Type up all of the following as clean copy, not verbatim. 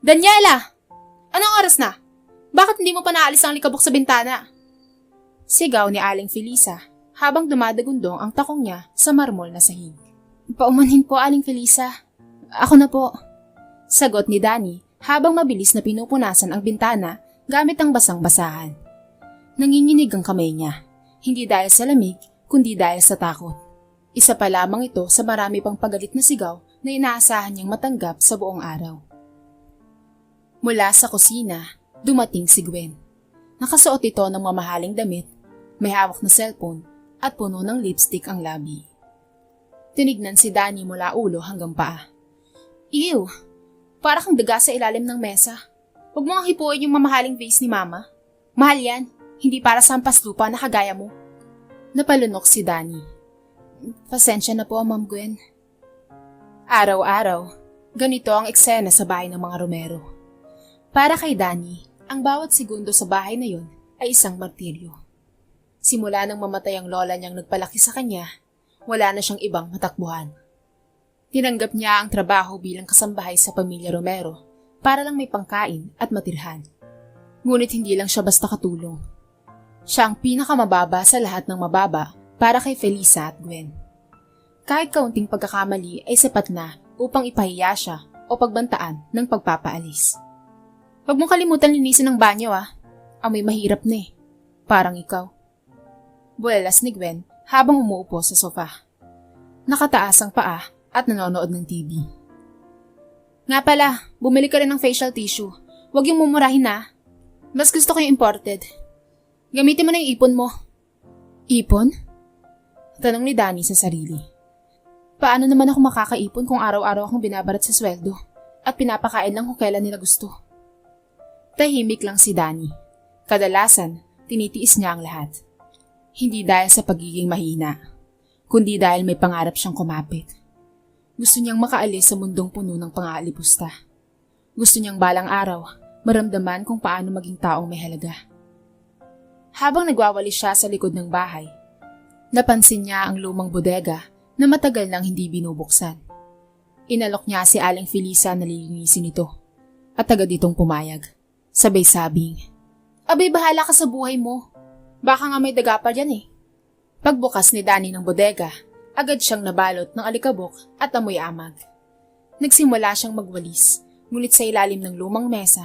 Daniela! Anong oras na? Bakit hindi mo pa naalis ang likabok sa bintana? Sigaw ni Aling Felisa habang dumadagundong ang takong niya sa marmol na sahig. Paumanhin po, Aling Felisa. Ako na po. Sagot ni Danny habang mabilis na pinupunasan ang bintana gamit ang basang-basahan. Nanginginig ang kamay niya, hindi dahil sa lamig kundi dahil sa takot. Isa pa lamang ito sa marami pang pagalit na sigaw na inaasahan niyang matanggap sa buong araw. Mula sa kusina, dumating si Gwen. Nakasuot ito ng mamahaling damit, may hawak na cellphone at puno ng lipstick ang labi. Tinignan si Danny mula ulo hanggang paa. Ew! Para kang daga sa ilalim ng mesa. Huwag mo nga hipuin yung mamahaling face ni Mama. Mahal yan, hindi para sa hampas lupa na kagaya mo. Napalunok si Danny. Pasensya na po, Ma'am Gwen. Araw-araw, ganito ang eksena sa bahay ng mga Romero. Para kay Danny, ang bawat segundo sa bahay na yon ay isang martiryo. Simula nang mamatay ang lola niyang nagpalaki sa kanya, wala na siyang ibang matakbuhan. Tinanggap niya ang trabaho bilang kasambahay sa pamilya Romero para lang may pangkain at matirhan. Ngunit hindi lang siya basta katulong. Siya ang pinakamababa sa lahat ng mababa para kay Felisa at Gwen. Kahit kaunting pagkakamali ay sapat na upang ipahiya siya o pagbantaan ng pagpapaalis. Huwag mong kalimutan linisin ang banyo Amoy mahirap na eh. Parang ikaw. Buwelas ni Gwen habang umuupo sa sofa. Nakataas ang paa at nanonood ng TV. Nga pala, bumili ka rin ng facial tissue. Huwag yung mumurahin Mas gusto ko yung imported. Gamitin mo na yung ipon mo. Ipon? Tanong ni Danny sa sarili. Paano naman ako makakaipon kung araw-araw akong binabarat sa sweldo at pinapakain lang kung kailan nila gusto? Tahimik lang si Danny. Kadalasan, tinitiis niya ang lahat. Hindi dahil sa pagiging mahina, kundi dahil may pangarap siyang kumapit. Gusto niyang makaalis sa mundong puno ng pang-aalipusta. Gusto niyang balang araw, maramdaman kung paano maging taong may halaga. Habang nagwawalis siya sa likod ng bahay, napansin niya ang lumang bodega na matagal nang hindi binubuksan. Inalok niya si Aling Felisa na lilinisin ito at agad itong pumayag. Sabay sabing, "Abay, bahala ka sa buhay mo. Baka nga may daga pa dyan eh." Pagbukas ni Danny ng bodega, agad siyang nabalot ng alikabok at amoy amag. Nagsimula siyang magwalis, ngunit sa ilalim ng lumang mesa,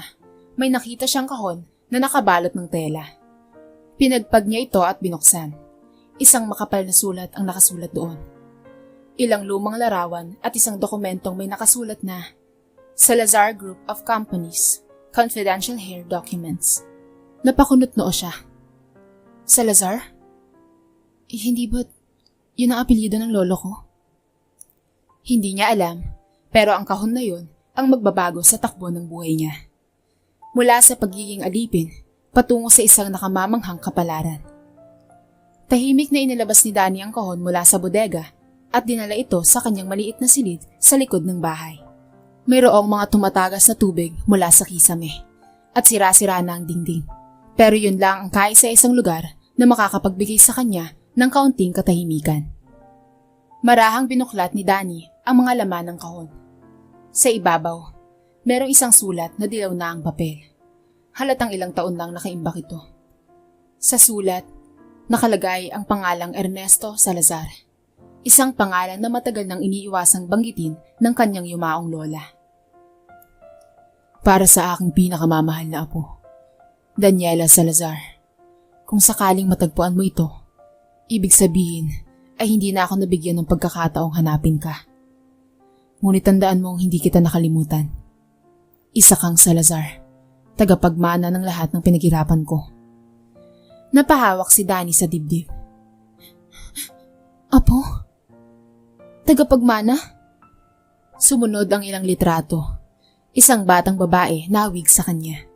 may nakita siyang kahon na nakabalot ng tela. Pinagpag niya ito at binuksan. Isang makapal na sulat ang nakasulat doon. Ilang lumang larawan at isang dokumentong may nakasulat na Salazar Group of Companies, Confidential Hair Documents. Napakunot noo siya. Salazar? Hindi ba't yun ang apelyido ng lolo ko? Hindi niya alam, pero ang kahon na yun ang magbabago sa takbo ng buhay niya. Mula sa pagiging alipin, patungo sa isang nakamamanghang kapalaran. Tahimik na inilabas ni Danny ang kahon mula sa bodega at dinala ito sa kanyang maliit na silid sa likod ng bahay. Mayroong mga tumatagas na tubig mula sa kisame at sira-sira na ang dingding. Pero yun lang ang kaisa-isang lugar na makakapagbigay sa kanya ng kaunting katahimikan. Marahang binuklat ni Danny ang mga laman ng kahon. Sa ibabaw, merong isang sulat na dilaw na ang papel. Halatang ilang taon lang nakaimbak ito. Sa sulat, nakalagay ang pangalang Ernesto Salazar. Isang pangalan na matagal nang iniiwasang banggitin ng kanyang yumaong lola. Para sa aking pinakamamahal na apo, Daniela Salazar. Kung sakaling matagpuan mo ito, ibig sabihin ay hindi na ako nabigyan ng pagkakataong hanapin ka. Ngunit tandaan mong hindi kita nakalimutan. Isa kang Salazar, tagapagmana ng lahat ng pinaghirapan ko. Napahawak si Danny sa dibdib. Apo? Tagapagmana? Sumunod ang ilang litrato. Isang batang babae na hawig sa kanya.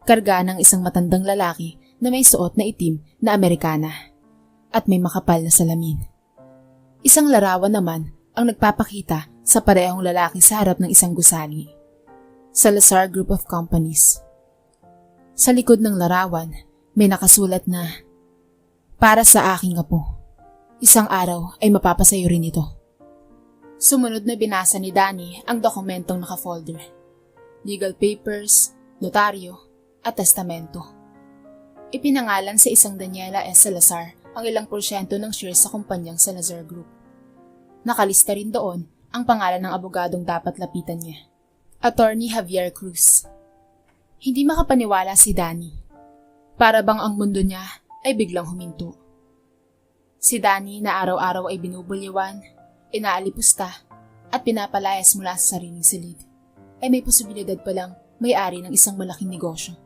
Karga ng isang matandang lalaki na may suot na itim na Amerikana at may makapal na salamin. Isang larawan naman ang nagpapakita sa parehong lalaki sa harap ng isang gusali. Salazar Group of Companies. Sa likod ng larawan, may nakasulat na, "Para sa aking apo. Isang araw ay mapapasayo rin ito." Sumunod na binasa ni Danny ang dokumentong nakafolder. legal papers, notaryo, at testamento. Ipinangalan sa isang Daniela S. Salazar ang ilang porsyento ng shares sa kumpanyang Salazar Group. Nakalista rin doon ang pangalan ng abogadong dapat lapitan niya, Attorney Javier Cruz. Hindi makapaniwala si Danny. Para bang ang mundo niya ay biglang huminto. Si Danny na araw-araw ay binubulyawan, inaalipusta, at pinapalayas mula sa sariling silid, ay may posibilidad palang may-ari ng isang malaking negosyo.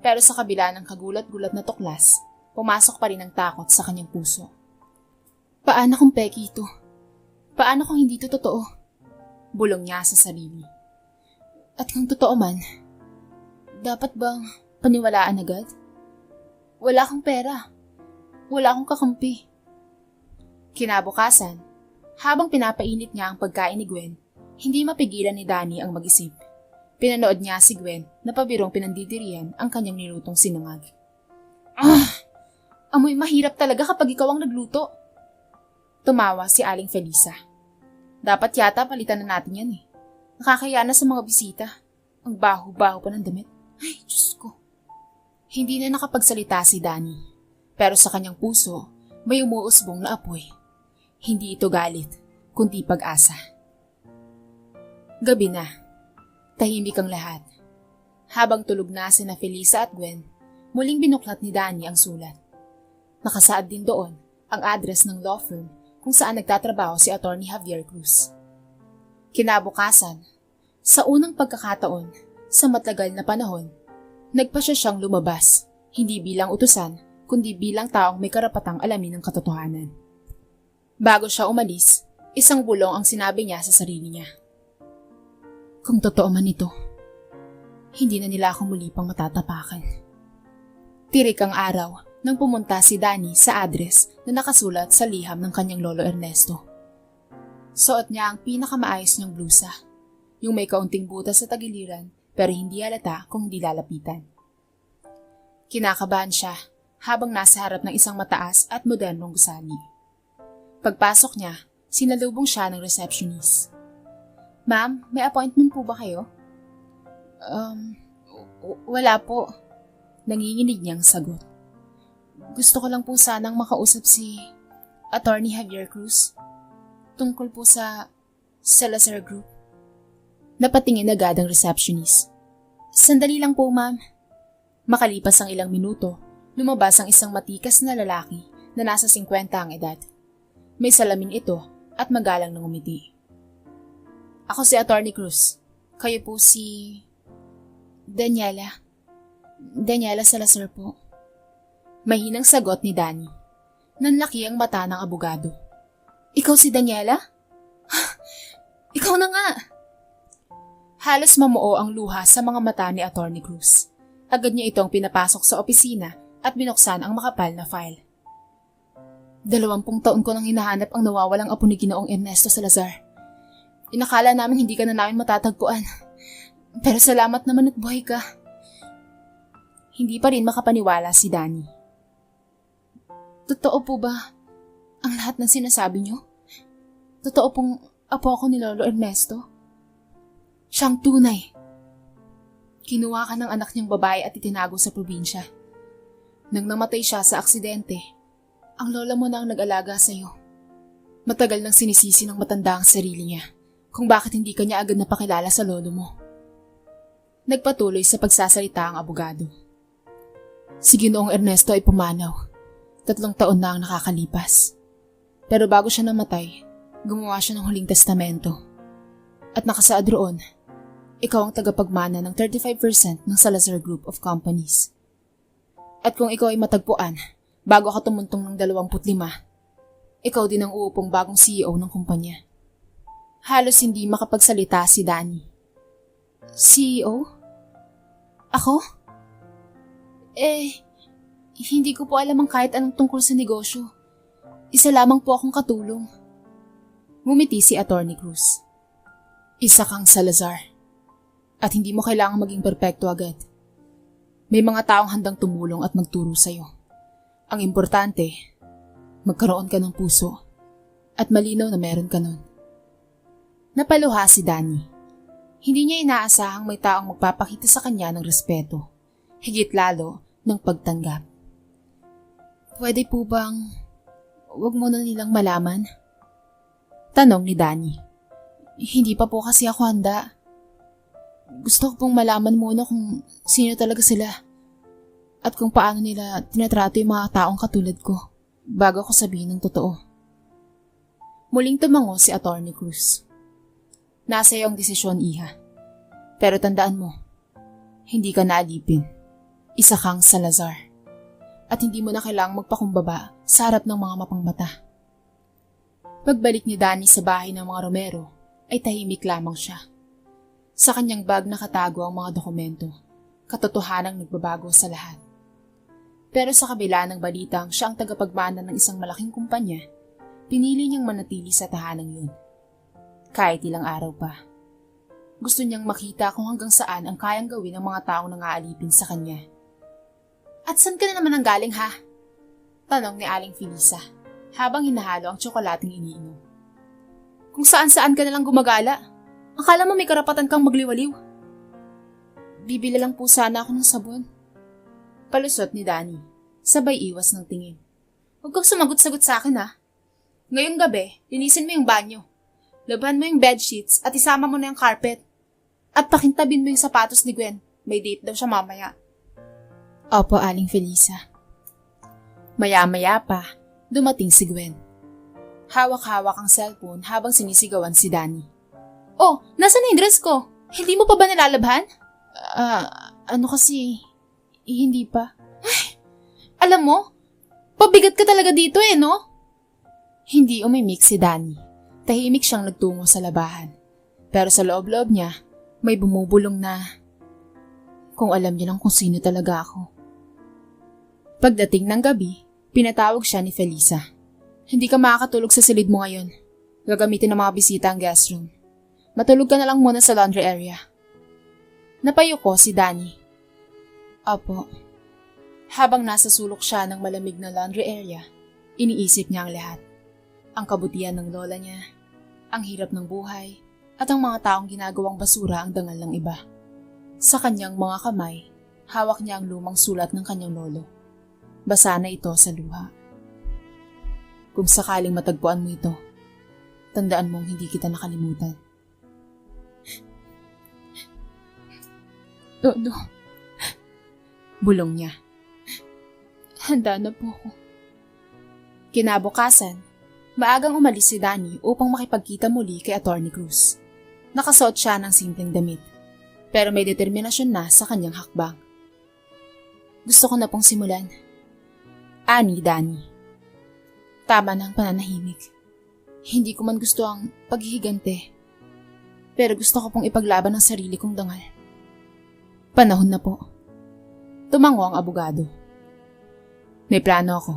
Pero sa kabila ng kagulat-gulat na tuklas, pumasok pa rin ang takot sa kanyang puso. Paano kung peki ito? Paano kung hindi ito totoo? Bulong niya sa sarili. At kung totoo man, dapat bang paniwalaan agad? Wala akong pera. Wala akong kakampi. Kinabukasan, habang pinapainit niya ang pagkain ni Gwen, hindi mapigilan ni Danny ang mag-isip. Pinanood niya si Gwen na pabirong pinandidirian ang kanyang nilutong sinangag. Amoy mahirap talaga kapag ikaw ang nagluto. Tumawa si Aling Felisa. Dapat yata palitan na natin yan eh. Nakakaya na sa mga bisita. Ang baho-baho pa ng damit. Ay, Diyos ko. Hindi na nakapagsalita si Danny. Pero sa kanyang puso, may umuusbong na apoy. Hindi ito galit, kundi pag-asa. Gabi na. Tahimik ang lahat. Habang tulog na sina Felisa at Gwen, muling binuklat ni Danny ang sulat. Nakasaad din doon ang address ng law firm kung saan nagtatrabaho si Attorney Javier Cruz. Kinabukasan, sa unang pagkakataon, sa matagal na panahon, nagpasya siyang lumabas, hindi bilang utusan, kundi bilang taong may karapatang alamin ang katotohanan. Bago siya umalis, isang bulong ang sinabi niya sa sarili niya. Kung totoo man ito, hindi na nila ako muli pang matatapakan. Tirik ang araw nang pumunta si Danny sa address na nakasulat sa liham ng kanyang lolo Ernesto. Suot niya ang pinakamaayos niyang blusa, yung may kaunting butas sa tagiliran pero hindi halata kung hindi lalapitan. Kinakabahan siya habang nasa harap ng isang mataas at modernong gusali. Pagpasok niya, sinalubong siya ng receptionist. Ma'am, may appointment po ba kayo? Wala po. Nanginginig niyang sagot. Gusto ko lang po sanang makausap si Attorney Javier Cruz tungkol po sa Salazar Group. Napatingin agad ang receptionist. Sandali lang po, ma'am. Makalipas ang ilang minuto, lumabas ang isang matikas na lalaki na nasa 50 ang edad. May salamin ito at magalang na ngumiti. Ako si Attorney Cruz. Kayo po si Daniela. Daniela Salazar po. Mahinang sagot ni Danny. Nanlaki ang mata ng abogado. Ikaw si Daniela? Ikaw na nga! Halos mamuo ang luha sa mga mata ni Attorney Cruz. Agad niya itong pinapasok sa opisina at binuksan ang makapal na file. 20 taon ko nang hinahanap ang nawawalang apo ni Ginoong Ernesto Salazar. Inakala namin hindi ka na namin matatagpuan. Pero salamat naman at buhay ka. Hindi pa rin makapaniwala si Danny. Totoo po ba ang lahat ng sinasabi niyo? Totoo pong apo ako ni Lolo Ernesto? Siyang tunay. Kinuha ka ng anak niyang babae at itinago sa probinsya. Nang namatay siya sa aksidente, ang lola mo na ang nag-alaga sa iyo. Matagal nang sinisisi ng matanda ang sarili niya kung bakit hindi kanya agad napakilala sa lolo mo. Nagpatuloy sa pagsasalita ang abogado. Si Ginoong Ernesto ay pumanaw. 3 taon na ang nakakalipas. Pero bago siya namatay, gumawa siya ng huling testamento. At nakasaad roon, ikaw ang tagapagmana ng 35% ng Salazar Group of Companies. At kung ikaw ay matagpuan, bago ka tumuntong ng 25, ikaw din ang uupong bagong CEO ng kumpanya. Halos hindi makapagsalita si Danny. CEO? Ako? Hindi ko po alam ang kahit anong tungkol sa negosyo. Isa lamang po akong katulong. Ngumiti si Attorney Cruz. Isa kang Salazar. At hindi mo kailangang maging perpekto agad. May mga taong handang tumulong at magturo sa'yo. Ang importante, magkaroon ka ng puso at malinaw na meron ka nun. Napaluha si Danny. Hindi niya inaasahang may taong magpapakita sa kanya ng respeto, higit lalo ng pagtanggap. Pwede po bang wag mo na nilang malaman? Tanong ni Danny. Hindi pa po kasi ako handa. Gusto ko pong malaman muna kung sino talaga sila at kung paano nila tinatrato yung mga taong katulad ko bago ko sabihin ng totoo. Muling tumango si Atty. Cruz. Nasa iyong desisyon, Iha. Pero tandaan mo, hindi ka naalipin. Isa kang Salazar. At hindi mo na kailangang magpakumbaba sa harap ng mga mapangmata. Pagbalik ni Danny sa bahay ng mga Romero, ay tahimik lamang siya. Sa kanyang bag nakatago ang mga dokumento, katotohanang nagbabago sa lahat. Pero sa kabila ng balitang siya ang tagapagmana ng isang malaking kumpanya, pinili niyang manatili sa tahanang yun. Kahit ilang araw pa. Gusto niyang makita kung hanggang saan ang kayang gawin ng mga taong nangaalipin sa kanya. At saan ka na naman ang galing, ha? Tanong ni Aling Felisa, habang hinahalo ang tsokolating iniinom. Kung saan-saan ka nalang gumagala. Akala mo may karapatan kang magliwaliw. Bibili lang po sana ako ng sabon. Palusot ni Danny, sabay iwas ng tingin. Huwag kang sumagot-sagot sa akin, ha? Ngayong gabi, linisin mo yung banyo. Laban mo yung bedsheets at isama mo na yung carpet. At pakintabin mo yung sapatos ni Gwen. May date daw siya mamaya. Opo, Aling Felisa. Maya-maya pa, dumating si Gwen. Hawak-hawak ang cellphone habang sinisigawan si Danny. Oh, nasa na yung dress ko? Hindi mo pa ba nilalabhan? Ano kasi, hindi pa. Ay, alam mo, pabigat ka talaga dito no? Hindi umimik si Danny. Tahimik siyang nagtungo sa labahan. Pero sa loob-loob niya, may bumubulong na, kung alam niya lang kung sino talaga ako. Pagdating ng gabi, pinatawag siya ni Felisa. Hindi ka makakatulog sa silid mo ngayon. Gagamitin ng mga bisita ang guest room. Matulog ka na lang muna sa laundry area. Napayuko si Danny. Opo. Habang nasa sulok siya ng malamig na laundry area, iniisip niya ang lahat. Ang kabutihan ng lola niya, ang hirap ng buhay, at ang mga taong ginagawang basura ang dangal ng iba. Sa kanyang mga kamay, hawak niya ang lumang sulat ng kanyang lolo. Basa na ito sa luha. Kung sakaling matagpuan mo ito, tandaan mong hindi kita nakalimutan. Todo. Bulong niya. Handa na po ako. Kinabukasan, maagang umalis si Danny upang makipagkita muli kay Atty. Cruz. Nakasuot siya ng simpleng damit, pero may determinasyon na sa kanyang hakbang. Gusto ko na pong simulan. Ani Danny. Tama na ang pananahimik. Hindi ko man gusto ang paghihigante, pero gusto ko pong ipaglaban ang sarili kong dangal. Panahon na po. Tumango ang abogado. May plano ako.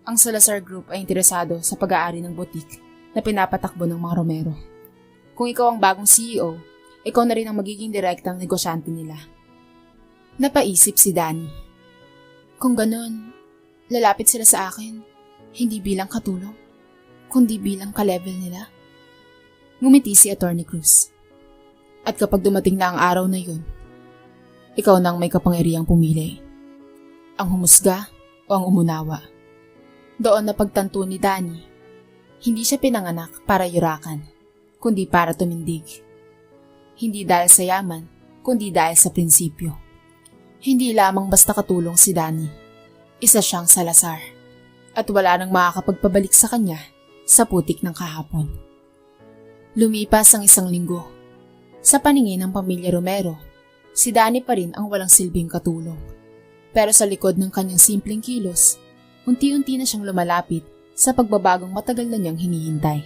Ang Salazar Group ay interesado sa pag-aari ng boutique na pinapatakbo ng mga Romero. Kung ikaw ang bagong CEO, ikaw na rin ang magiging direktang negosyante nila. Napaisip si Danny. Kung ganon, lalapit sila sa akin, hindi bilang katulong, kundi bilang ka-level nila. Ngumiti si Atty. Cruz. At kapag dumating na ang araw na yun, ikaw nang may kapangyarihang pumili. Ang humusga o ang umunawa. Doon na pagtanto ni Danny, hindi siya pinanganak para yurakan, kundi para tumindig. Hindi dahil sa yaman, kundi dahil sa prinsipyo. Hindi lamang basta katulong si Danny. Isa siyang Salazar. At wala nang makakapagpabalik sa kanya sa putik ng kahapon. Lumipas ang 1 linggo. Sa paningin ng pamilya Romero, si Danny pa rin ang walang silbing katulong. Pero sa likod ng kanyang simpleng kilos, unti-unti na siyang lumalapit sa pagbabagong matagal na niyang hinihintay.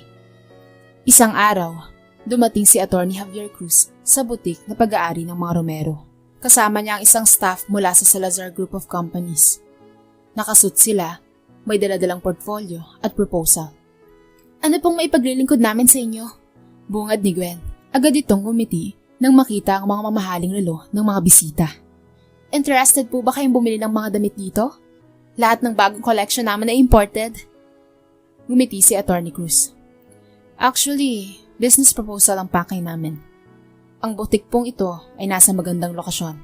Isang araw, dumating si Atty. Javier Cruz sa butik na pag-aari ng mga Romero. Kasama niya ang isang staff mula sa Salazar Group of Companies. Nakasuot sila, may daladalang portfolio at proposal. Ano pong maipaglilingkod namin sa inyo? Bungad ni Gwen. Agad itong ngumiti nang makita ang mga mamahaling relo ng mga bisita. Interested po ba kayong bumili ng mga damit dito? Lahat ng bagong collection namin ay imported. Ngumiti si Atty. Cruz. Actually, business proposal ang pakay namin. Ang butik pong ito ay nasa magandang lokasyon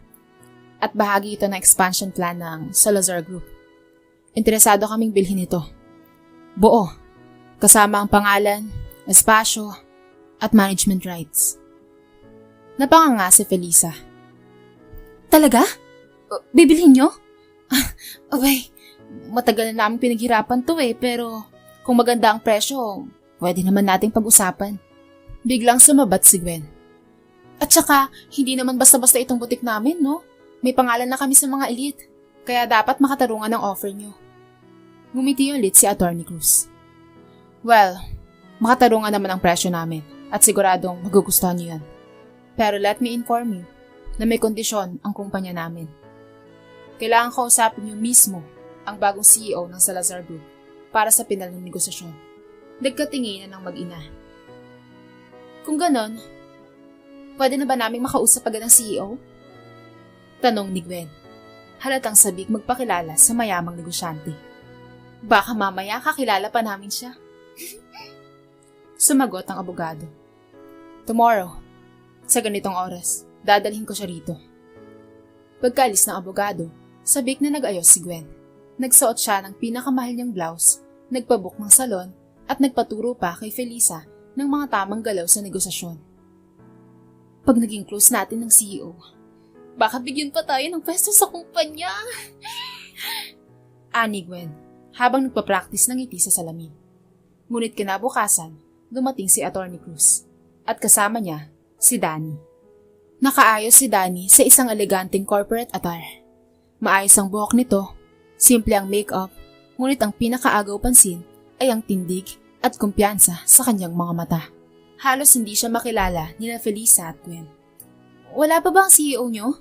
at bahagi ito ng expansion plan ng Salazar Group. Interesado kaming bilhin ito. Buo, kasama ang pangalan, espasyo, at management rights. Napanganga si Felisa. Talaga? Bibilhin nyo? Abay, matagal na namin pinaghirapan to pero kung maganda ang presyo, pwede naman nating pag-usapan. Biglang sumabat si Gwen. At saka, hindi naman basta-basta itong butik namin, no? May pangalan na kami sa mga elite, kaya dapat makatarungan ang offer nyo. Ngumiti ulit si Atty. Cruz. Well, makatarungan naman ang presyo namin at siguradong magugustuhan nyo yan. Pero let me inform you na may kondisyon ang kumpanya namin. Kailangan kausapin nyo mismo ang bagong CEO ng Salazar Group para sa pinal ng negosasyon. Nagkatinginan ng mag-ina. Kung ganon, pwede na ba naming makausap agad ang CEO? Tanong ni Gwen. Halatang sabik magpakilala sa mayamang negosyante. Baka mamaya kakilala pa namin siya. Sumagot ang abogado. Tomorrow, sa ganitong oras, dadalhin ko siya rito. Pagkalis ng abogado, sabik na nag-ayos si Gwen. Nagsuot siya ng pinakamahal niyang blouse, nagpabook ng salon, at nagpaturo pa kay Felisa ng mga tamang galaw sa negosasyon. Pag naging close natin ng CEO, baka bigyan pa tayo ng pwesto sa kumpanya. Ani Gwen, habang nagpa-practice ng ngiti sa salamin. Ngunit kinabukasan, dumating si Atty. Cruz at kasama niya si Danny. Nakaayos si Danny sa isang eleganteng corporate attire. Maayos ang buhok nito, simple ang make-up, ngunit ang pinakaagaw pansin ay ang tindig at kumpiyansa sa kanyang mga mata. Halos hindi siya makilala nila Felisa at Gwen. Wala pa ba ang CEO nyo?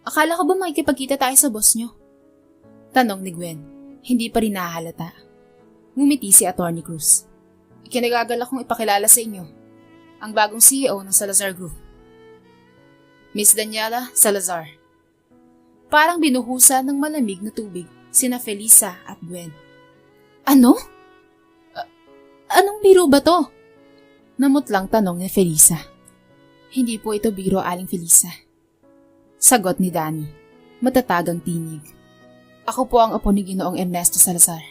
Akala ko ba makikipagkita tayo sa boss nyo? Tanong ni Gwen, hindi pa rin nahalata. Ngumiti si Atty. Cruz. Ikinagagalak kong ipakilala sa inyo ang bagong CEO ng Salazar Group. Miss Daniela Salazar. Parang binuhusan ng malamig na tubig sina Felisa at Gwen. Ano? Anong biro ba to? Namutlang tanong ni Felisa. Hindi po ito biro, Aling Felisa. Sagot ni Danny, matatagang tinig. Ako po ang apo ni Ginoong Ernesto Salazar.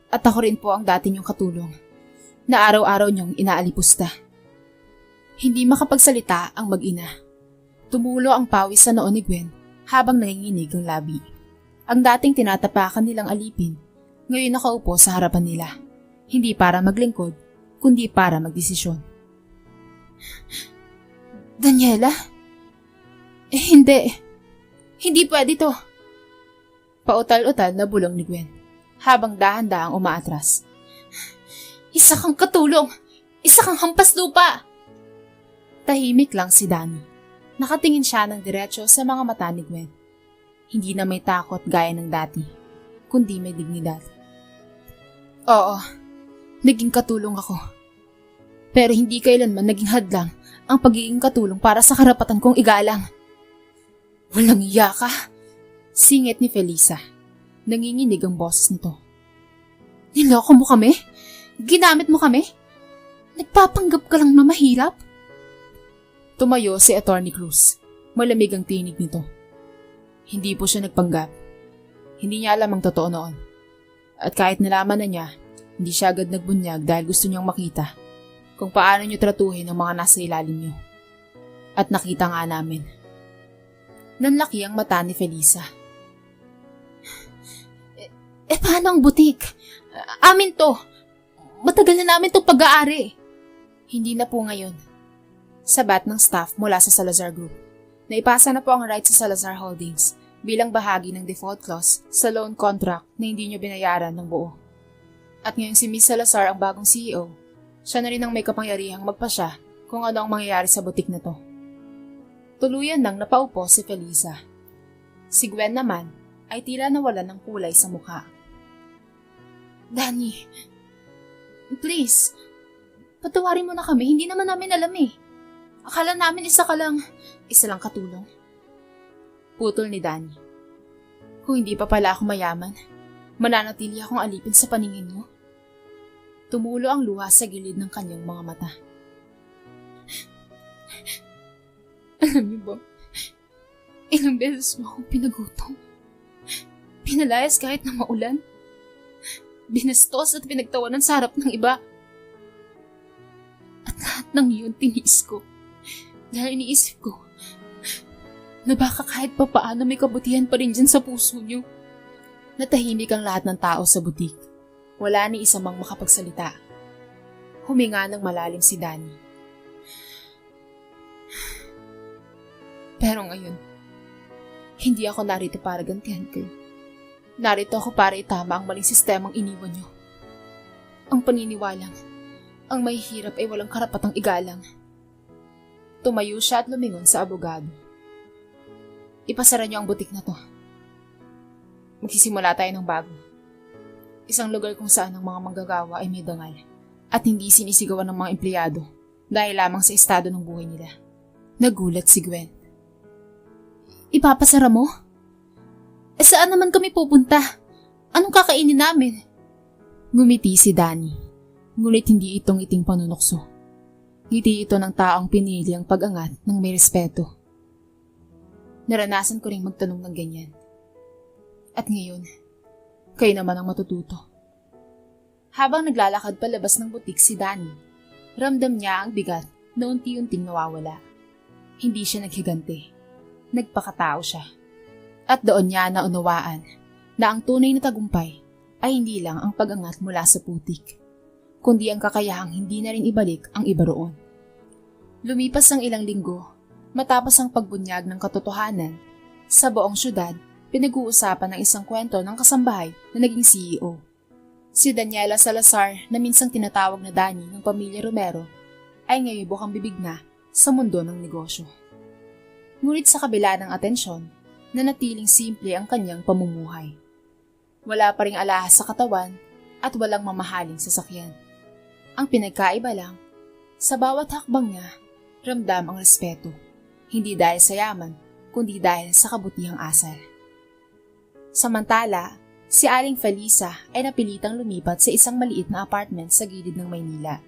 At ako rin po ang dati niyong katulong na araw-araw niyong inaalipusta. Hindi makapagsalita ang mag-ina. Tumulo ang pawis sa noo ni Gwen habang nanginginig ang labi. Ang dating tinatapakan nilang alipin, ngayon nakaupo sa harapan nila. Hindi para maglingkod, kundi para magdesisyon. Daniela? Hindi. Hindi pwede to. Pautal-utal na bulong ni Gwen, habang dahan-dahang umaatras. Isa kang katulong! Isa kang hampas lupa! Tahimik lang si Danny. Nakatingin siya ng diretso sa mga mata ni Gwen. Hindi na may takot gaya ng dati, kundi may dignidad. Oo, naging katulong ako. Pero hindi kailanman naging hadlang ang pagiging katulong para sa karapatan kong igalang. Walang iya ka, singit ni Felisa. Nanginginig ang boses nito. Niloko mo kami? Ginamit mo kami? Nagpapanggap ka lang na mahirap? Tumayo si Atty. Cruz. Malamig ang tinig nito. Hindi po siya nagpanggap. Hindi niya alam ang totoo noon. At kahit nalaman na niya, hindi siya agad nagbunyag dahil gusto niyang makita kung paano niyo tratuhin ang mga nasa ilalim niyo. At nakita nga namin. Nanlaki ang mata ni Felisa. Paano ang butik? Amin to. Matagal na namin itong pag-aari. Hindi na po ngayon. Sabat ng staff mula sa Salazar Group. Naipasa na po ang rights sa Salazar Holdings bilang bahagi ng default clause sa loan contract na hindi nyo binayaran ng buo. At ngayon si Miss Salazar ang bagong CEO. Siya na rin ang may kapangyarihang magpasya kung ano ang mangyayari sa butik na to. Tuluyan nang napaupo si Felisa. Si Gwen naman ay tila nawalan ng kulay sa mukha. Danny, please, patawarin mo na kami. Hindi naman namin alam eh. Akala namin isa lang katulong. Putol ni Danny. Kung hindi pa pala ako mayaman, mananatili akong alipin sa paningin mo. Tumulo ang luha sa gilid ng kanyang mga mata. Alam niyo ba, ilang beses mo akong pinagutom. Pinalayas kahit na maulan. Binastos at pinagtawanan sa harap ng iba. At lahat ng iyon tiniis ko. Dahil iniisip ko na baka kahit pa paano may kabutihan pa rin dyan sa puso niyo. Natahimik ang lahat ng tao sa butik. Wala ni isa mang makapagsalita. Huminga ng malalim si Danny. Pero ngayon, hindi ako narito para gantihan kayo. Narito ako para itama ang maling sistemang iniwan niyo. Ang paniniwalang, ang mahihirap ay walang karapatang igalang. Tumayo siya at lumingon sa abogado. Ipasara niyo ang butik na to. Magsisimula tayo ng bago. Isang lugar kung saan ang mga manggagawa ay may dangal at hindi sinisigawan ng mga empleyado dahil lamang sa estado ng buhay nila. Nagulat si Gwen. Ipapasara mo? Saan naman kami pupunta? Anong kakainin namin? Ngumiti si Danny, ngunit hindi itong iting panunokso. Ngiti ito ng taong pinili ang pag-angat ng may respeto. Naranasan ko ring magtanong ng ganyan. At ngayon, kayo naman ang matututo. Habang naglalakad palabas ng butik si Danny, ramdam niya ang bigat na unti-unting nawawala. Hindi siya naghigante. Nagpakatao siya. At doon niya naunawaan na ang tunay na tagumpay ay hindi lang ang pag-angat mula sa putik, kundi ang kakayahang hindi na rin ibalik ang iba roon. Lumipas ang ilang linggo, matapos ang pagbunyag ng katotohanan, sa buong syudad, pinag-uusapan ng isang kwento ng kasambahay na naging CEO. Si Daniela Salazar na minsang tinatawag na Danny ng pamilya Romero ay ngayon bukang bibig na sa mundo ng negosyo. Ngunit sa kabila ng atensyon, nanatiling simple ang kanyang pamumuhay. Wala pa ring alahas sa katawan at walang mamahaling sasakyan. Ang pinagkaiba lang, sa bawat hakbang niya, ramdam ang respeto. Hindi dahil sa yaman, kundi dahil sa kabutihang asal. Samantala, si Aling Felisa ay napilitang lumipat sa isang maliit na apartment sa gilid ng Maynila.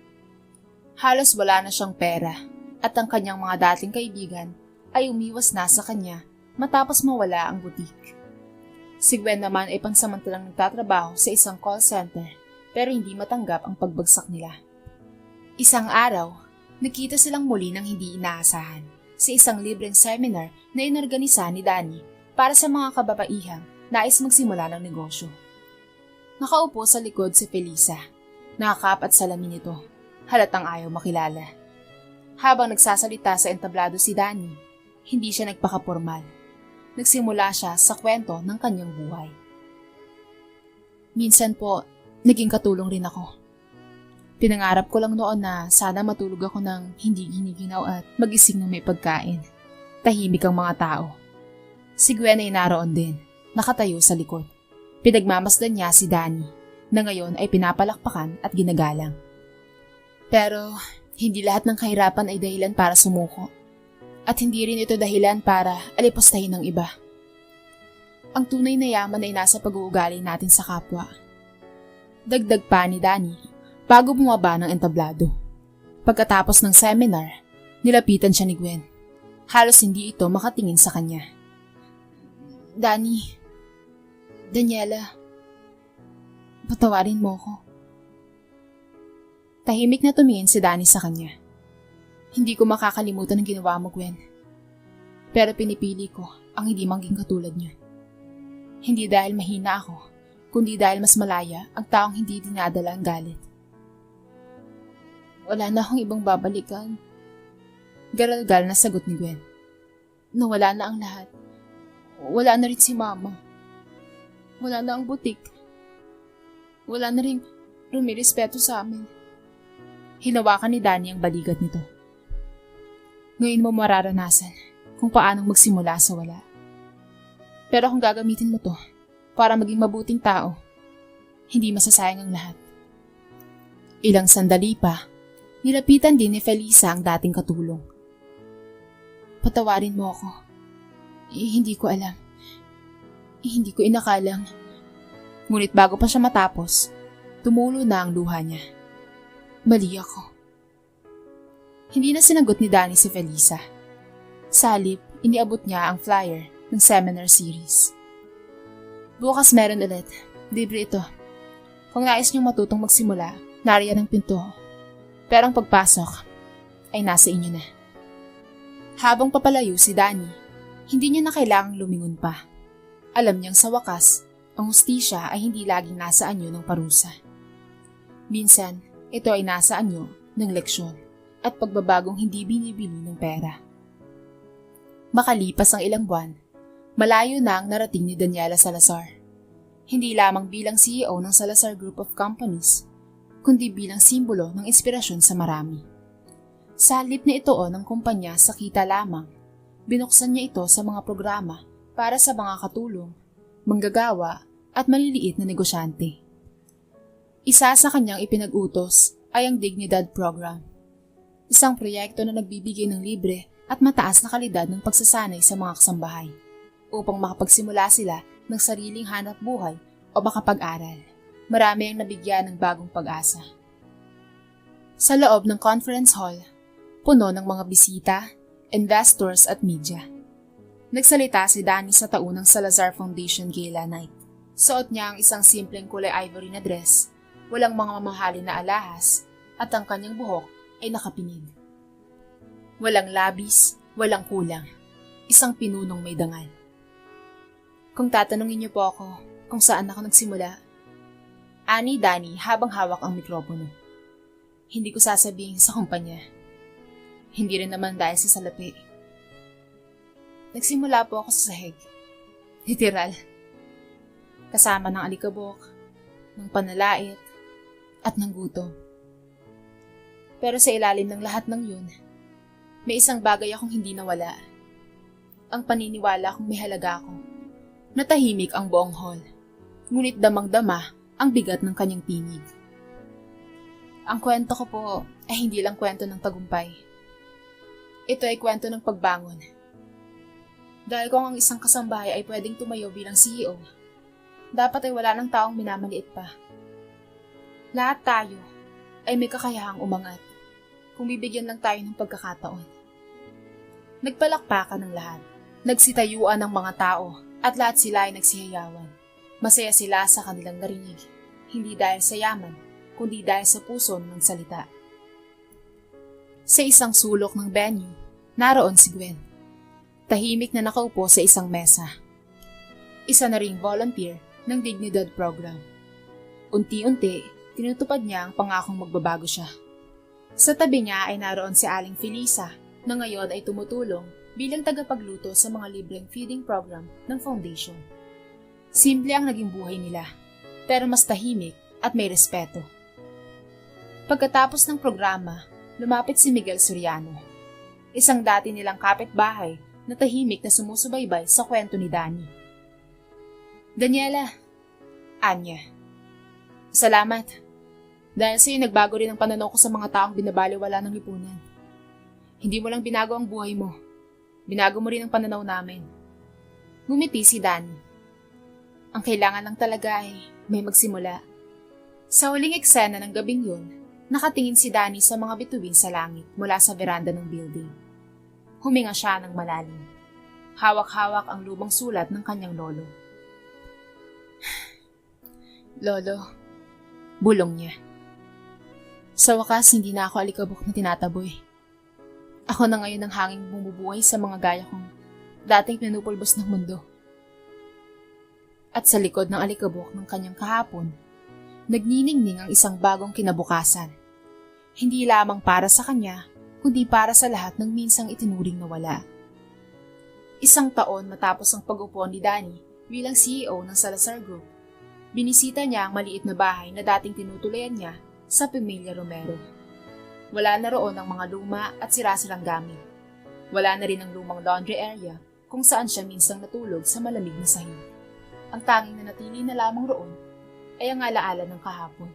Halos wala na siyang pera at ang kanyang mga dating kaibigan ay umiwas na sa kanya matapos mawala ang butik. Si Gwen naman ay pansamantalang nagtatrabaho sa isang call center pero hindi matanggap ang pagbagsak nila. Isang araw, nakita silang muli ng hindi inaasahan sa isang libreng seminar na inorganisa ni Danny para sa mga kababaihang nais magsimula ng negosyo. Nakaupo sa likod si Felisa. Nakakap at salamin ito. Halatang ayaw makilala. Habang nagsasalita sa entablado si Danny, hindi siya nagpakapormal. Nagsimula siya sa kwento ng kanyang buhay. Minsan po, naging katulong rin ako. Pinangarap ko lang noon na sana matulog ako ng hindi giniginaw at magising ng may pagkain. Tahimik ang mga tao. Si Gwen ay naroon din, nakatayo sa likod. Pinagmamasdan niya si Danny, na ngayon ay pinapalakpakan at ginagalang. Pero, hindi lahat ng kahirapan ay dahilan para sumuko. At hindi rin ito dahilan para alipustahin ng iba. Ang tunay na yaman ay nasa pag-uugali natin sa kapwa. Dagdag pa ni Danny bago bumaba ng entablado. Pagkatapos ng seminar, nilapitan siya ni Gwen. Halos hindi ito makatingin sa kanya. Danny, Daniela, patawarin mo ko. Tahimik na tumingin si Danny sa kanya. Hindi ko makakalimutan ang ginawa mo, Gwen. Pero pinipili ko ang hindi maging katulad niya. Hindi dahil mahina ako, kundi dahil mas malaya ang taong hindi dinadala ang galit. Wala na akong ibang babalikan. Garalgal na sagot ni Gwen. Nawala na ang lahat. Wala na rin si Mama. Wala na ang butik. Wala na rin rumirespeto sa amin. Hinawakan ni Danny ang balikat nito. Ngayon mo mararanasan kung paanong magsimula sa wala. Pero kung gagamitin mo to para maging mabuting tao, hindi masasayang ang lahat. Ilang sandali pa, nilapitan din ni Felisa ang dating katulong. Patawarin mo ako. Hindi ko alam. Hindi ko inakalang. Ngunit bago pa siya matapos, tumulo na ang luha niya. Mali ako. Hindi na sinagot ni Danny si Felisa. Sa halip, iniabot niya ang flyer ng seminar series. Bukas meron ulit. Libre ito. Kung nais niyong matutong magsimula, nariyan ang pinto. Pero ang pagpasok ay nasa inyo na. Habang papalayo si Danny, hindi niya na kailangang lumingon pa. Alam niyang sa wakas, ang hustisya ay hindi laging nasa anyo ng parusa. Minsan, ito ay nasa anyo ng leksyon at pagbabagong hindi binibili ng pera. Makalipas ang ilang buwan, malayo na ang narating ni Daniela Salazar. Hindi lamang bilang CEO ng Salazar Group of Companies, kundi bilang simbolo ng inspirasyon sa marami. Sa halip na ito ng kumpanya sa kita lamang, binuksan niya ito sa mga programa para sa mga katulong, manggagawa at maliliit na negosyante. Isa sa kanyang ipinag-utos ay ang Dignidad Program, isang proyekto na nagbibigay ng libre at mataas na kalidad ng pagsasanay sa mga kasambahay upang makapagsimula sila ng sariling hanap buhay o makapag-aral. Marami ang nabigyan ng bagong pag-asa. Sa loob ng conference hall, puno ng mga bisita, investors at media. Nagsalita si Danny sa taunang Salazar Foundation Gala Night. Suot niya ang isang simpleng kulay ivory na dress, walang mga mamahalin na alahas, at ang kanyang buhok ay nakapinig. Walang labis, walang kulang. Isang pinunong may dangal. Kung tatanungin niyo po ako kung saan ako nagsimula, ani Danny habang hawak ang mikropono. Hindi ko sasabihin sa kumpanya. Hindi rin naman dahil sa salapi. Nagsimula po ako sa sahig. Literal. Kasama ng alikabok, ng panalait, at ng gutom. Pero sa ilalim ng lahat ng yun, may isang bagay akong hindi nawala. Ang paniniwala kong may halaga ako. Natahimik ang buong hall, ngunit damang-dama ang bigat ng kanyang tinig. Ang kwento ko po ay hindi lang kwento ng tagumpay. Ito ay kwento ng pagbangon. Dahil kung ang isang kasambahay ay pwedeng tumayo bilang CEO, dapat ay wala ng taong minamaliit pa. Lahat tayo ay may kakayahang umangat kung bibigyan lang tayo ng pagkakataon. Nagpalakpakan ng lahat, nagsitayuan ng mga tao, at lahat sila ay nagsihayawan. Masaya sila sa kanilang narinig, hindi dahil sa yaman, kundi dahil sa puso ng salita. Sa isang sulok ng venue, naroon si Gwen. Tahimik na nakaupo sa isang mesa. Isa na ring volunteer ng Dignidad Program. Unti-unti, tinutupad niya ang pangakong magbabago siya. Sa tabi niya ay naroon si Aling Felisa na ngayon ay tumutulong bilang tagapagluto sa mga libreng feeding program ng foundation. Simple ang naging buhay nila, pero mas tahimik at may respeto. Pagkatapos ng programa, lumapit si Miguel Soriano, isang dati nilang kapitbahay na tahimik na sumusubaybay sa kwento ni Danny. Daniela, Anya, salamat. Dahil sa'yo nagbago rin ang pananaw ko sa mga taong binabaliwala ng lipunan. Hindi mo lang binago ang buhay mo. Binago mo rin ang pananaw namin. Ngumiti si Danny. Ang kailangan lang talaga ay may magsimula. Sa huling eksena ng gabing yun, nakatingin si Danny sa mga bituin sa langit mula sa veranda ng building. Huminga siya ng malalim. Hawak-hawak ang lumang sulat ng kanyang lolo. Lolo, bulong niya. Sa wakas, hindi na ako alikabok na tinataboy. Ako na ngayon ang hanging bumubuhay sa mga gaya kong dating pinupulbos ng mundo. At sa likod ng alikabok ng kanyang kahapon, nagniningning ang isang bagong kinabukasan. Hindi lamang para sa kanya, kundi para sa lahat ng minsang itinuring na wala. Isang taon matapos ang pag-upo ni Danny bilang CEO ng Salazar Group, binisita niya ang maliit na bahay na dating tinutulayan niya sa Pamilya Romero. Wala na roon ang mga luma at sira-sirang gamit. Wala na rin ang lumang laundry area kung saan siya minsang natulog sa malamig na sahig. Ang tanging na natili na lamang roon ay ang alaala ng kahapon.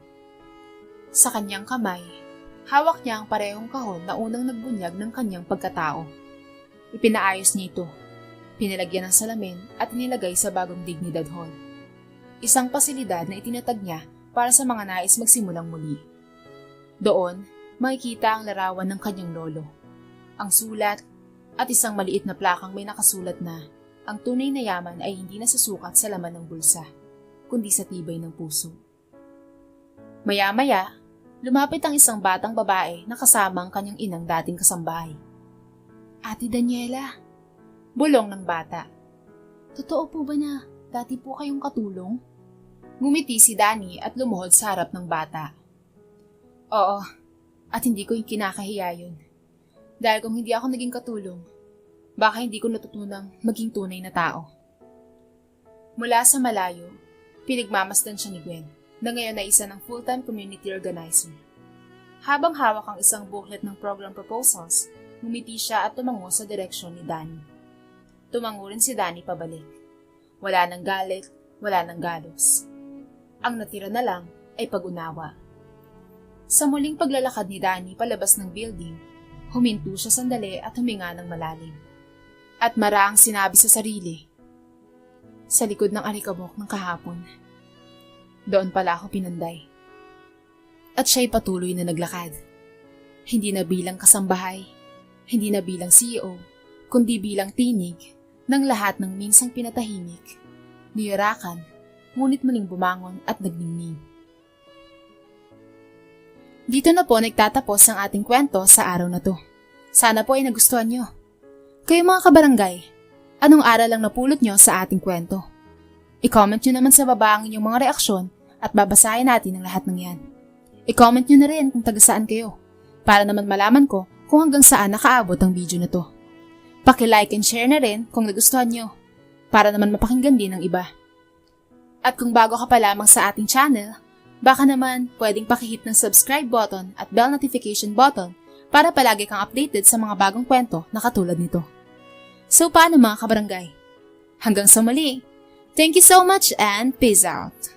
Sa kanyang kamay, hawak niya ang parehong kahon na unang nagbunyag ng kanyang pagkatao. Ipinaayos niya ito, pinalagyan ng salamin at inilagay sa bagong Dignidad Hall. Isang pasilidad na itinatag niya para sa mga nais magsimulang muli. Doon, makikita ang larawan ng kanyang lolo. Ang sulat, at isang maliit na plakang may nakasulat na ang tunay na yaman ay hindi nasusukat sa laman ng bulsa, kundi sa tibay ng puso. Maya-maya, lumapit ang isang batang babae na kasama ang kanyang inang dating kasambahay. Ate Daniela, bulong ng bata. Totoo po ba na dati po kayong katulong? Ngumiti si Danny at lumuhod sa harap ng bata. Oo, at hindi ko yung kinakahiya yun. Dahil kung hindi ako naging katulong, baka hindi ko natutunang maging tunay na tao. Mula sa malayo, pinagmamasdan siya ni Gwen na ngayon ay isa ng full-time community organizer. Habang hawak ang isang booklet ng program proposals, ngumiti siya at tumango sa direksyon ni Danny. Tumango rin si Danny pabalik. Wala nang galit, wala nang galos. Ang natira na lang ay pag-unawa. Sa muling paglalakad ni Danny palabas ng building, huminto siya sandali at huminga ng malalim. At maraang sinabi sa sarili, sa likod ng alikabok ng kahapon, doon pala ako pinanday. At siya'y patuloy na naglakad. Hindi na bilang kasambahay, hindi na bilang CEO, kundi bilang tinig ng lahat ng minsang pinatahimik, niyarakan, ngunit muling bumangon at nagningning. Dito na po nagtatapos ang ating kwento sa araw na to. Sana po ay nagustuhan nyo. Kayo mga kabarangay, anong aral ang napulot nyo sa ating kwento? I-comment nyo naman sa baba ang inyong mga reaksyon at babasahin natin ang lahat ng yan. I-comment nyo na rin kung taga saan kayo, para naman malaman ko kung hanggang saan nakaabot ang video na to. Paki-like and share na rin kung nagustuhan nyo, para naman mapakinggan din ng iba. At kung bago ka pa lamang sa ating channel, baka naman pwedeng pakihit ng subscribe button at bell notification button para palagi kang updated sa mga bagong kwento na katulad nito. So paano mga kabarangay? Hanggang sa muli, thank you so much and peace out!